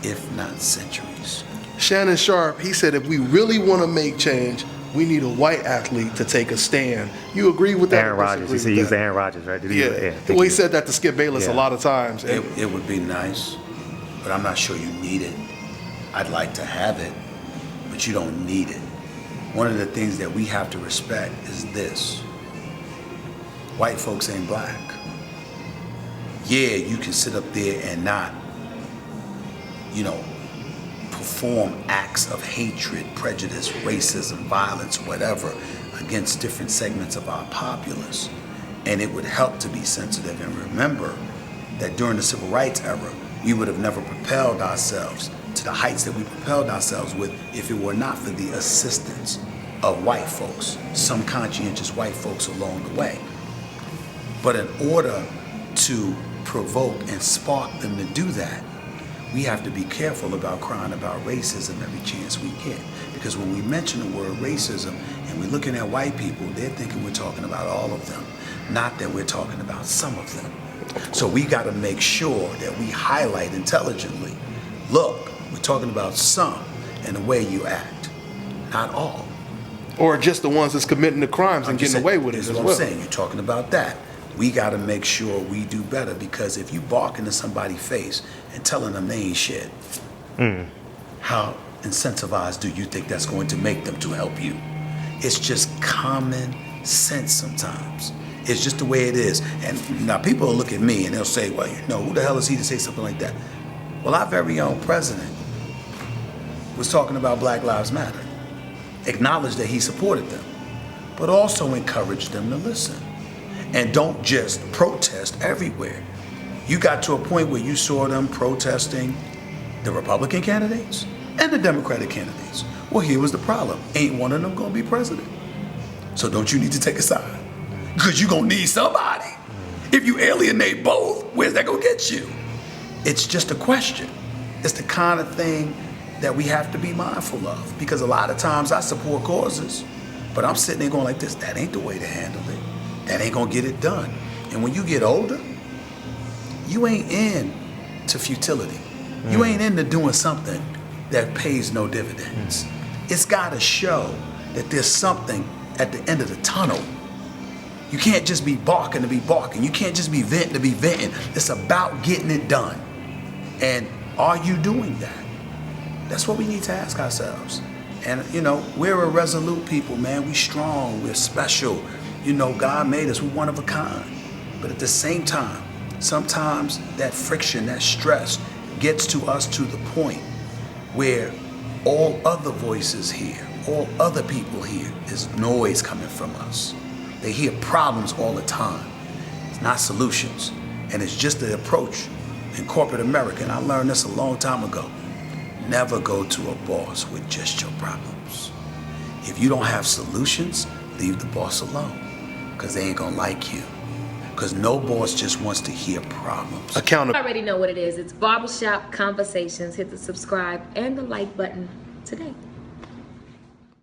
if not centuries. Shannon Sharpe, he said if we really want to make change, we need a white athlete to take a stand. You agree with that? Aaron Rodgers. He used Aaron Rodgers, right? Well, he said that to Skip Bayless a lot of times. It would be nice, but I'm not sure you need it. I'd like to have it, but you don't need it. One of the things that we have to respect is this. White folks ain't black. Yeah, you can sit up there and not, perform acts of hatred, prejudice, racism, violence, whatever, against different segments of our populace. And it would help to be sensitive and remember that during the Civil Rights era, we would have never propelled ourselves to the heights that we propelled ourselves with if it were not for the assistance of white folks, some conscientious white folks along the way. But in order to provoke and spark them to do that, we have to be careful about crying about racism every chance we get. Because when we mention the word racism and we're looking at white people, they're thinking we're talking about all of them, not that we're talking about some of them. So we got to make sure that we highlight intelligently, look, we're talking about some and the way you act, not all. Or just the ones that's committing the crimes and getting away with it as well. I'm saying, you're talking about that. We got to make sure we do better, because if you bark into somebody's face and telling them they ain't shit, how incentivized do you think that's going to make them to help you? It's just common sense sometimes. It's just the way it is. And now people will look at me and they'll say, well, who the hell is he to say something like that? Well, our very own president was talking about Black Lives Matter, acknowledged that he supported them, but also encouraged them to listen. And don't just protest everywhere. You got to a point where you saw them protesting the Republican candidates and the Democratic candidates. Well, here was the problem. Ain't one of them gonna be president. So don't you need to take a side? Because you're gonna need somebody. If you alienate both, where's that gonna get you? It's just a question. It's the kind of thing that we have to be mindful of. Because a lot of times I support causes, but I'm sitting there going like this, that ain't the way to handle it. That ain't gonna get it done. And when you get older, you ain't in to futility. You ain't into doing something that pays no dividends. It's gotta show that there's something at the end of the tunnel. You can't just be barking to be barking. You can't just be venting to be venting. It's about getting it done. And are you doing that? That's what we need to ask ourselves. And we're a resolute people, man. We strong, we're special. God made us, we're one of a kind. But at the same time, sometimes that friction, that stress gets to us to the point where all other voices here, all other people here, is noise coming from us. They hear problems all the time. It's not solutions. And it's just the approach in corporate America. And I learned this a long time ago. Never go to a boss with just your problems. If you don't have solutions, leave the boss alone. Because they ain't gonna like you. Because no boss just wants to hear problems. You already know what it is. It's Barbershop Conversations. Hit the subscribe and the like button today.